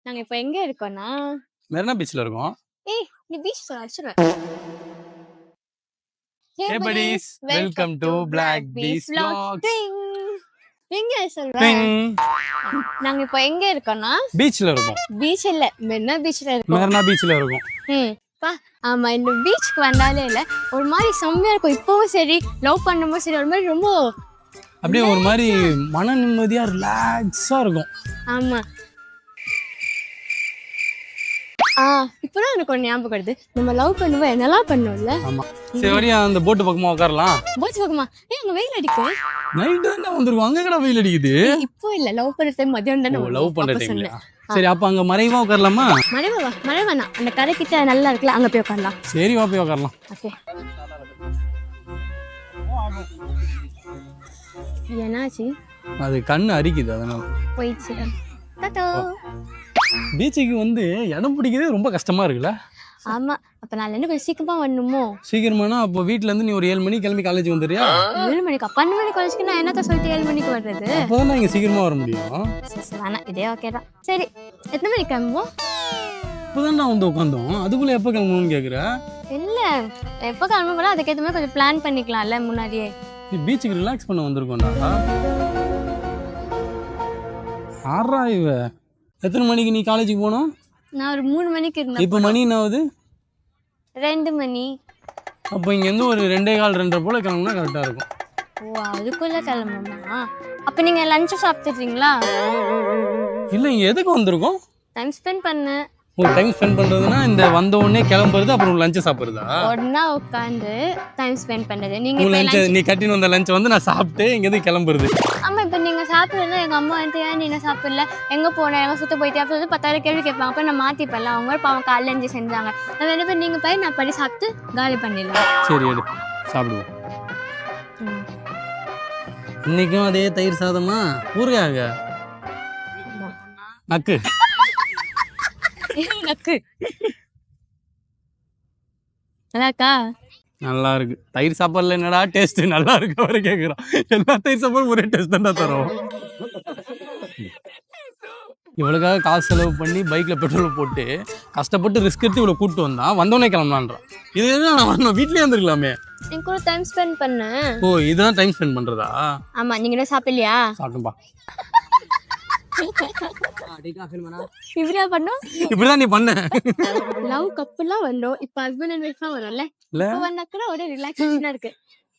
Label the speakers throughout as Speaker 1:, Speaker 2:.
Speaker 1: நாங்க இப்ப எங்க இருக்கோம்னா,
Speaker 2: மெரினா பீச்ல இருக்கோம்.
Speaker 1: ஏய் நீ பீச் சொல்ல அடிச்சிருவேன்.
Speaker 2: Hey buddies, welcome to Black Bees Vlogs.
Speaker 1: எங்க சொல்ற?
Speaker 2: Ting.
Speaker 1: நாங்க இப்ப எங்க இருக்கோம்னா,
Speaker 2: பீச்ல இருக்கோம்.
Speaker 1: பீச் இல்ல, மெரினா பீச்ல இருக்கோம்.
Speaker 2: மெரினா பீச்ல இருக்கோம்.
Speaker 1: பா ஆமா, இந்த பீச்சுக்கு வந்தாலே இல்ல ஒரு மாதிரி செம்மையா இருக்கும். இப்பவும் சரி, லவ் பண்ணும்போது சரி, ஒரு மாதிரி ரொம்ப
Speaker 2: அப்படியே ஒரு மாதிரி மன நிம்மதியா ரிலாக்ஸா இருக்கும்.
Speaker 1: ஆமா. இப்பதான் எனக்கு ஒரு ஞாபகம் வருது. நம்ம லவ் பண்ணுவோம் என்னெல்லாம் பண்ணுவோம்ல.
Speaker 2: ஆமா. சரி வரியா அந்த போட்டு பக்கமா உட்காரலாம்.
Speaker 1: போட்டு பக்கமா? அங்க வெயில் அடிக்கும்.
Speaker 2: நைட் தான் வந்துருவோம். அங்க கூட வெயில் அடிக்குது.
Speaker 1: இப்போ இல்ல, லவ் பண்ற டைம் மதியம் தானே.
Speaker 2: லவ் பண்ற டைம்ல. சரி அப்ப அங்க மறைவா உட்காரலாமா?
Speaker 1: மழை வேணாம், அந்த கரை கிட்ட நல்லா இருக்குல்ல, அங்க போய் உட்காரலாம்.
Speaker 2: சரி வா போய் உட்காரலாம்.
Speaker 1: ஓகே. என்னாச்சு?
Speaker 2: அது கண்ணு அரிக்குது அதனால.
Speaker 1: போயிடுச்சு. டாடா.
Speaker 2: பீச்சுக்கு வந்து இடம் பிடிக்கிறதே ரொம்ப கஷ்டமா இருக்குல்ல.
Speaker 1: ஆமா, அப்ப நான் என்ன கொஞ்சம் சீக்கிரமா வரணுமோ?
Speaker 2: சீக்கிரமானா அப்போ வீட்ல இருந்து நீ ஒரு 7 மணிக்கு கிளம்பி காலேஜ் வந்துறியா?
Speaker 1: 7 மணிக்கு 12 மணிக்கு காலேஜ்க்கு நான் என்னத்த சொல்லிட்டு 7 மணிக்கு வர்றது?
Speaker 2: அப்பதான் இங்க சீக்கிரமா வர முடியும்.
Speaker 1: சரி வேணாம், இதே ஓகே தான். சரி எத்தனை மணிக்கு கிளம்புவோம்?
Speaker 2: இப்பதான் நான் வந்து உட்காந்தோம், அதுக்குள்ள எப்ப கிளம்பணும்னு கேக்குற?
Speaker 1: இல்ல, எப்போ கிளம்புறோம் அதுக்கேற்ற மாதிரி கொஞ்சம் பிளான் பண்ணிக்கலாம்ல முன்னாடியே.
Speaker 2: நீ பீச்சுக்கு ரிலாக்ஸ் பண்ண வந்திருக்கோம்டா. ஆறா இவ எத்தனை மணிக்கு நீ காலேஜுக்கு போனோம்?
Speaker 1: நான் ஒரு 3 மணிக்கு இருந்தேன்.
Speaker 2: இப்போ மணி என்ன ஆகுது?
Speaker 1: 2 மணி.
Speaker 2: அப்போ இங்கேருந்து ஒரு 2:15 2:30 போல கிளம்புனா கரெக்டாக இருக்கும்.
Speaker 1: ஓ அதுக்குள்ள கிளம்புமா? அப்போ நீங்கள் லஞ்சு சாப்பிட்டுறீங்களா?
Speaker 2: இல்லை, இங்கே எதுக்கு வந்திருக்கோம்?
Speaker 1: டைம் ஸ்பெண்ட் பண்ண.
Speaker 2: ஒரு டைம் ஸ்பெண்ட் பண்ணுறதுன்னா இந்த வந்த உடனே கிளம்புறது அப்புறம் லஞ்சு சாப்பிட்றதா?
Speaker 1: ஒன்றா உட்காந்து டைம் ஸ்பெண்ட் பண்ணுறது.
Speaker 2: நீ
Speaker 1: நீங்கள்
Speaker 2: கட்டின்னு வந்த லஞ்சை வந்து நான் சாப்பிட்டு இங்கேருந்து கிளம்புறது.
Speaker 1: ஆமாம், இப்போ நீங்கள் சாப்பிட்றதுனா எங்கள் அம்மா வந்துட்டு ஏன் நீங்கள் சாப்பிடல, எங்கே போனேன், எங்கே சுற்ற போயிட்டு அப்போ வந்து 10,000 கேள்வி கேட்பாங்க. அப்போ நான் மாற்றிப்பேன்ல, அவங்க பாவம் காலைல எழுந்து செஞ்சாங்க. நான் வேணும் போய் நீங்கள் போய் நான் படி சாப்பிட்டு காலி பண்ணிடலாம்.
Speaker 2: சரி எடு சாப்பிடுவோம். இன்னைக்கும் அதே தயிர் சாதமா ஊறுகாங்க நக்கு
Speaker 1: நக்கு நல்லாக்கா? நல்லா
Speaker 2: இருக்கு. தயிர் சாப்பாடுல என்னடா டேஸ்ட் நல்லா இருக்கு அவரை கேட்குறான். எல்லா தயிர் சாப்பாடும் ஒரே டேஸ்ட் தான்டா தரோம். இவளுக்காக காசு செலவு பண்ணி பைக்ல பெட்ரோல் போட்டு கஷ்டப்பட்டு ரிஸ்க் எடுத்து இவ்வளோ கூப்பிட்டு வந்தோடனே கிளம்பலான்றான். இது எதுவும் நான் வரணும், வீட்லயே வந்துருக்கலாமே.
Speaker 1: என் கூட டைம் ஸ்பெண்ட் பண்ண.
Speaker 2: ஓ இதுதான் டைம் ஸ்பெண்ட் பண்றதா?
Speaker 1: ஆமா. நீங்க என்ன சாப்பிடலையா?
Speaker 2: சாப்பிட்டும்பா.
Speaker 1: இப்படியா பண்ணோம்?
Speaker 2: இப்படிதான் நீ பண்ண.
Speaker 1: லவ் கப்புலாம் வந்தோம், இப்ப ஹஸ்பண்ட் அண்ட் ஒய்ஃபா வரும்ல. இப்ப வந்தாக்கூட ஒரு ரிலாக்ஸேஷனா இருக்கு.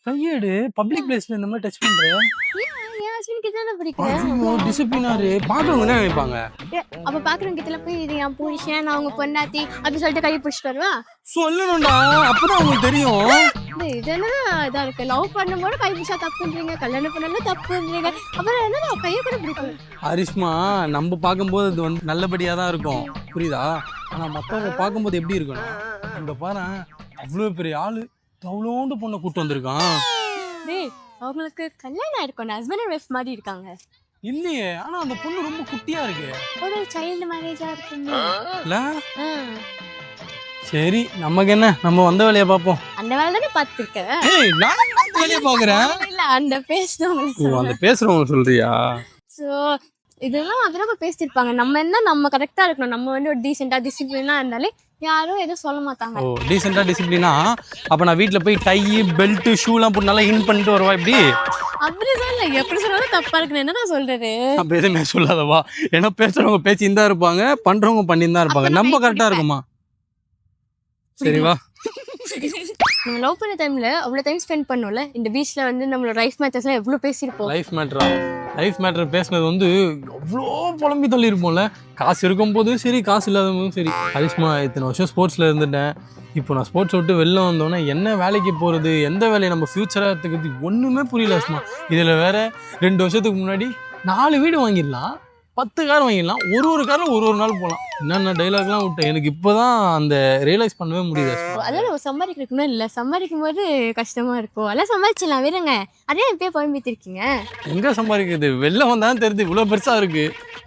Speaker 2: கையேடு பப்ளிக் பிளேஸ்ல இந்த மாதிரி டச் பண்ற.
Speaker 1: என் ஹஸ்பண்டுக்கு தானே பிடிக்கும்.
Speaker 2: டிசிப்ளினாரு பாக்குறவங்க என்ன நினைப்பாங்க?
Speaker 1: அப்ப பாக்குறவங்க கிட்ட போய் இது என் புருஷன், நான் உங்க பொண்டாட்டி அப்படி சொல்லிட்டு கை பிடிச்சிட்டு வருவா?
Speaker 2: சொல்லணும்டா, அப்பதான் உங்களுக்கு தெரியும்.
Speaker 1: இது என்னன்னா இதா இருக்கு. லவ் பண்ணும்போது கை பிடிச்சா தப்புன்றீங்க, கல்யாணம் பண்ணாலும் தப்புன்றீங்க, அப்புறம் என்ன கையை கூட பிடிக்கும்.
Speaker 2: ஹரிஷ்மா, நம்ம பார்க்கும்போது அது வந்து நல்லபடியா தான் இருக்கும், புரியுதா? ஆனா மத்தவங்க பார்க்கும்போது எப்படி இருக்கணும்? அங்க பாரு, அவ்வளவு பெரிய ஆளு அவ்வளோண்டு பொண்ணை கூட்டு வந்திருக்கான்.
Speaker 1: அவங்களுக்கு கல்யாணம் ஆயிருக்கும், ஹஸ்பண்ட் அண்ட் ஒய்ஃப் மாதிரி இருக்காங்க.
Speaker 2: இல்லையே, ஆனா அந்த பொண்ணு ரொம்ப குட்டியா இருக்கு.
Speaker 1: ஒரு சைல்டு மேரேஜா இருக்குங்க.
Speaker 2: சரி நமக்கு என்ன, நம்ம வந்த வேலையை பார்ப்போம்.
Speaker 1: அந்த வேலை தானே பார்த்துருக்கேன்.
Speaker 2: வேலையை பாக்குறேன்.
Speaker 1: இல்ல அந்த பேசுறவங்க,
Speaker 2: அந்த பேசுறவங்க சொல்றியா?
Speaker 1: சோ இதெல்லாம் அதெல்லாம் பேசியிருப்பாங்க. நம்ம என்ன, நம்ம கரெக்டா இருக்கணும். நம்ம வந்து ஒரு டீசெண்டா டிசிப்ளினா இருந்தாலே யாரும் எதுவும் சொல்ல மாட்டாங்க.
Speaker 2: ஓ டீசெண்டா டிசிப்ளினா? அப்ப நான் வீட்டுல போய் டை பெல்ட் ஷூலாம் போட்டு நல்லா இன் பண்ணிட்டு வருவா இப்படி?
Speaker 1: அப்படி சொல்ல, எப்படி சொன்னாலும் தப்பா இருக்குன்னு என்ன நான் சொல்றது?
Speaker 2: அப்ப எதுவுமே சொல்லாதவா. ஏன்னா பேசுறவங்க பேசின்னு தான் இருப்பாங்க, பண்றவங்க பண்ணின்னு தான் இருப்பாங்க. நம்ம கரெக்டா இருக்குமா? சரிவா.
Speaker 1: நம்ம லவ் பண்ண டைம்ல அவ்வளவு டைம் ஸ்பெண்ட் பண்ணோம்ல. இந்த பீச்ல வந்து நம்மளோட லைஃப் மேட்டர்ஸ்லாம் எவ்வளவு பேசியிருப்போம்.
Speaker 2: லைஃப் மேட்டர் பேசுனது வந்து எவ்வளோ புலம்பி தள்ளி இருப்போம்ல. காசு இருக்கும் போதும் சரி, காசு இல்லாத போதும் சரி. ஹரிஷ்மா, இத்தனை வருஷம் ஸ்போர்ட்ஸ்ல இருந்துட்டேன். இப்போ நான் ஸ்போர்ட்ஸ் விட்டு வெளில வந்தோன்னே என்ன வேலைக்கு போகிறது, எந்த வேலையை நம்ம ஃபியூச்சராக எடுத்துக்கிறது ஒன்றுமே புரியல ஹரிஷ்மா. இதில் வேற 2 வருஷத்துக்கு முன்னாடி 4 வீடு வாங்கிடலாம், 10 கார் வாங்கிடலாம், ஒரு காரில் ஒரு நாள் போகலாம். என்னென்ன டைலாக்லாம் விட்டேன். எனக்கு இப்போதான் அந்த ரியலைஸ் பண்ணவே முடியுது.
Speaker 1: அதெல்லாம் நம்ம சம்பாதிக்கிறதுக்குமே இல்லை, சம்பாதிக்கும் போது கஷ்டமா இருக்கும். அதெல்லாம் சம்பாதிச்சிடலாம், விடுங்க. அதே எப்பயே புலம்பித்திருக்கீங்க.
Speaker 2: எங்கே சம்பாதிக்கிறது? வெளில வந்தாலும் தெரியுது இவ்வளோ பெருசாக இருக்கு.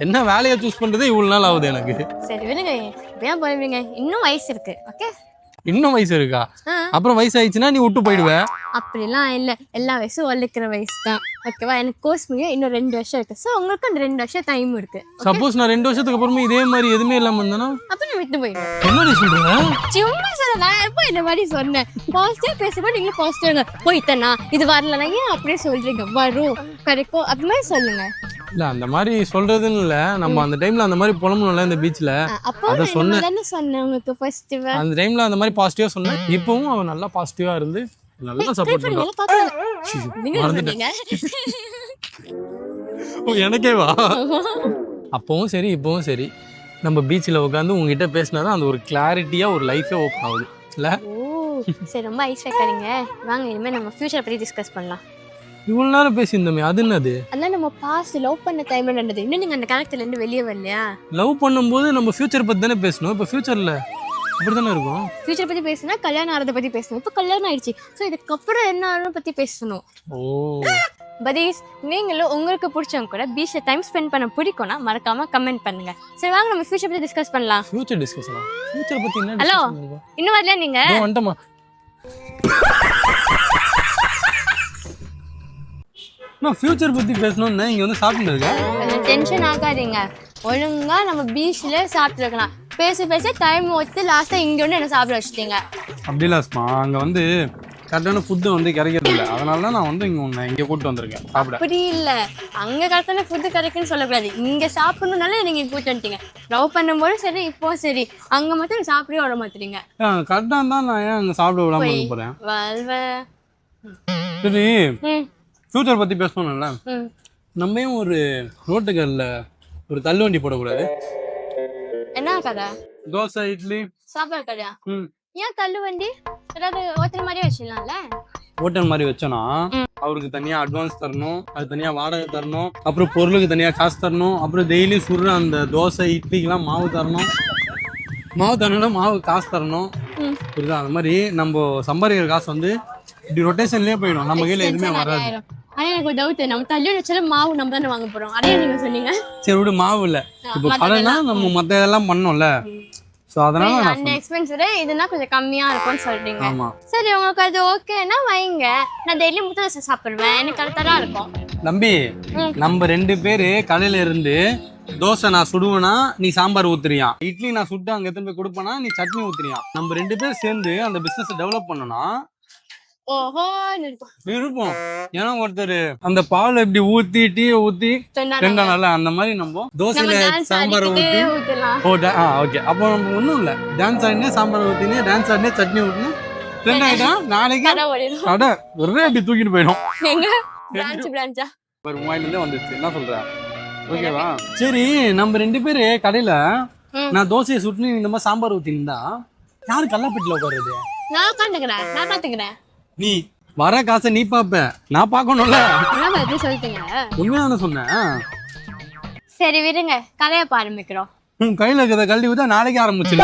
Speaker 2: என்ன வேலையை சூஸ் பண்ணுறது இவ்வளோ நாள் ஆகுது எனக்கு.
Speaker 1: சரி விடுங்க, இப்படியா புலம்புறீங்க, இன்னும் வயசு இருக்கு. ஓகே
Speaker 2: இன்னும் வயசு இருக்கா?
Speaker 1: ஆ.
Speaker 2: அப்புறம் வயசு ஆயிடுச்சுன்னா நீ விட்டு போயிடுவ.
Speaker 1: அப்படிலாம் இல்லை, எல்லா வயசும் ஒழிக்கிற வயசு தான். ஓகேவா? எனக்கு கோர்ஸ் முடிய இன்னும் 2 வருஷம் இருக்கு. ஸோ உங்களுக்கு அந்த 2 வருஷம் டைம் இருக்கு.
Speaker 2: சப்போஸ் நான் 2 வருஷத்துக்கு அப்புறமே இதே மாதிரி எதுவுமே இல்லாம இருந்தேன்னா
Speaker 1: அப்போ நான் விட்டு போயிடுவேன்.
Speaker 2: என்னடி சொல்ற?
Speaker 1: சும்மா சொல்ல, நான் எப்போ இந்த மாதிரி சொன்னேன்? பாசிட்டிவா பேசும்போது நீங்களும் பாசிட்டிவாங்க. போயிட்டேனா இது வரலனா ஏன் அப்படியே சொல்றீங்க? வரும், கிடைக்கும், அப்படி மாதிரி சொல்லுங்க.
Speaker 2: இல்ல அந்த மாதிரி சொல்றதுன்னு இல்ல, நம்ம அந்த டைம்ல அந்த மாதிரி புலம்பணும்ல இந்த பீச்ல.
Speaker 1: அப்போ
Speaker 2: அத
Speaker 1: நான்
Speaker 2: சொன்னேன்.
Speaker 1: தானே சொன்னேன் உங்களுக்கு பாசிட்டிவா.
Speaker 2: அந்த டைம்ல அந்த மாதிரி பாசிட்டிவா சொன்னேன். இப்பவும் அவன் நல்லா பாசிட்டிவா இருந்து நல்லா சப்போர்ட் பண்றான்.
Speaker 1: நீங்க பாக்குறீங்க, நீங்க சொன்னீங்க.
Speaker 2: எனக்கே வா. அப்பவும் சரி இப்பவும் சரி நம்ம பீச்சில் உட்காந்து உங்ககிட்ட பேசினாதான் அந்த ஒரு கிளாரிட்டியா ஒரு லைஃபே ஓப்பன் ஆகுது இல்ல?
Speaker 1: ஓ சரி, ரொம்ப ஐஸ் வைக்காதீங்க. வாங்க இனிமேல் நம்ம ஃபியூச்சரை பற்றி டிஸ்கஸ் பண்ணலாம்.
Speaker 2: இவ்வளவு நேரம் பேசியிருந்தோமே அது என்னது?
Speaker 1: அதெல்லாம் நம்ம பாஸ்ட் லவ் பண்ண டைம்ல நடந்தது. இன்னும் நீங்க அந்த கேரக்டர்ல இருந்து வெளியே வரலையா?
Speaker 2: லவ் பண்ணும்போது நம்ம ஃபியூச்சர் பத்தி தானே பேசணும். இப்போ ஃபியூச்சர்ல இப்படி தானே இருக்கும்.
Speaker 1: ஃபியூச்சர் பத்தி பேசினா கல்யாணம் ஆகிறத பத்தி பேசணும். இப்போ கல்யாணம் ஆயிடுச்சு, ஸோ இதுக்கப்புறம் என்ன ஆகும் பத்தி பேசணும்.
Speaker 2: ஓ
Speaker 1: பதீஸ், நீங்களும் உங்களுக்கு பிடிச்சவங்க கூட பீச்ல டைம் ஸ்பெண்ட் பண்ண பிடிக்கும்னா மறக்காம கமெண்ட் பண்ணுங்க. சரி வாங்க நம்ம ஃபியூச்சர் பத்தி டிஸ்கஸ் பண்ணலாம்.
Speaker 2: ஃபியூச்சர் டிஸ்கஷனா? ஃபியூச்சர் பத்தி என்ன?
Speaker 1: ஹலோ, இன்னும் வரலையா நீங்க?
Speaker 2: வந்துட்டமா. நான் ஃபியூச்சர் பத்தி பேசணும்னு இங்க வந்து சாப்பிட்டு இருக்கேன்.
Speaker 1: கொஞ்சம் டென்ஷன் ஆகாதீங்க. ஒழுங்கா நம்ம பீச்ல சாப்பிட்டு இருக்கலாம். பேசி பேசி டைம் ஒத்து லாஸ்டா இங்க வந்து என்ன சாப்பிட வச்சுட்டீங்க.
Speaker 2: அப்படி இல்லாஸ்மா, அங்க வந்து கரெக்டான ஃபுட்டு வந்து கிடைக்கிறது இல்லை. அதனால தான் நான் வந்து இங்கே கூப்பிட்டு வந்திருக்கேன் சாப்பிட.
Speaker 1: அப்படி இல்லை, அங்கே கரெக்டான ஃபுட்டு கிடைக்குன்னு சொல்லக்கூடாது. இங்கே சாப்பிடணுன்னால நீங்கள் கூப்பிட்டு வந்துட்டீங்க. லவ் பண்ணும்போது சரி, இப்போ சரி, அங்கே மட்டும் சாப்பிடவே விட மாட்டீங்க.
Speaker 2: கரெக்டாக தான் நான் ஏன் அங்கே சாப்பிட விடாம போகிறேன்.
Speaker 1: வாழ்வ
Speaker 2: சரி, ஃபியூச்சர் பற்றி பேசணும்ல, நம்ம ஏன் ஒரு ரோட்டுக்கல்ல ஒரு தள்ளுவண்டி போடக்கூடாது?
Speaker 1: என்ன கடை?
Speaker 2: தோசை, இட்லி,
Speaker 1: சாப்பாடு கடையா? ஏன் தள்ளு வண்டி? ஏதாவது ஹோட்டல் மாதிரியே வச்சிடலாம்ல.
Speaker 2: ஹோட்டல் மாதிரி வச்சோன்னா அவருக்கு தனியா அட்வான்ஸ் தரணும், அது தனியா வாடகை தரணும், அப்புறம் பொருளுக்கு தனியா காசு தரணும், அப்புறம் டெய்லி சுடுற அந்த தோசை இட்லிக்கெல்லாம் மாவு தரணும். மாவு தரணும்னா மாவு காசு தரணும். புரியுதா? அந்த மாதிரி நம்ம சம்பாதிக்கிற காசு வந்து இப்படி ரொட்டேஷன்லயே போயிடும், நம்ம கையில எதுவுமே வராது.
Speaker 1: ஆனா எனக்கு ஒரு டவுட், நம்ம தள்ளி வச்சாலும் மாவு நம்ம தானே வாங்க போறோம். அதே நீங்க சொன்னீங்க.
Speaker 2: சரி விடு, மாவு இல்ல, இப்போ கடைனா நம்ம மத்த இதெல்லாம் பண்ணோம்ல. சோ அதனால
Speaker 1: அந்த எக்ஸ்பென்ஸ் விட இதுனா கொஞ்சம் கம்மியா இருக்கும்னு சொல்றீங்க.
Speaker 2: ஆமா.
Speaker 1: சரி, உங்களுக்கு அது ஓகேனா வைங்க. நான் டெய்லி முட்டை தோசை சாப்பிடுவேன், எனக்கு கரெக்டா இருக்கும்.
Speaker 2: தம்பி, நம்ம 2 பேரு கடையில இருந்து தோசை நான் சுடுவேனா நீ சாம்பார் ஊத்துறியா, இட்லி நான் சுட்டு அங்க எடுத்து போய் கொடுப்பேனா நீ சட்னி ஊத்துறியா. நம்ம 2 பேர் சேர்ந்து அந்த பிசினஸ் டெவலப் பண்ணோம்னா
Speaker 1: ஓஹோ
Speaker 2: இருப்போம். ஏன்னா ஒருத்தர் அந்த பால் இப்படி ஊத்தி டீ ஊத்தி 2 நாள் அந்த மாதிரி நம்ம தோசையில சாம்பார் ஊத்தி. ஓகே, அப்போ நம்ம ஒண்ணும் இல்ல, டான்ஸ் ஆடினே சாம்பார் ஊத்தினே, டான்ஸ் ஆடினே சட்னி ஊத்தினே 2 ஆயிடும். நாளைக்கு கடை ஒரே அப்படி தூக்கிட்டு போயிடும். மூவாயிலிருந்தே வந்துச்சு. என்ன சொல்ற? ஓகேவா? சரி, நம்ம 2 பேரு கடையில நான் தோசையை சுட்டு இந்த மாதிரி சாம்பார் ஊத்திருந்தா யாரு கல்லாப்பட்டில உட்காருது?
Speaker 1: நான் பாத்துக்கிறேன்.
Speaker 2: நீ வர காசை நீ பாப்ப, நான் பாக்கணும்ல.
Speaker 1: சொல்லிட்டீங்க,
Speaker 2: உண்மையான சொன்னேன்.
Speaker 1: சரி விடுங்க, கதையை ஆரம்பிக்கிறோம்.
Speaker 2: உன் கையில இருக்கிறத கல்வி விட்டா நாளைக்கு ஆரம்பிச்சு.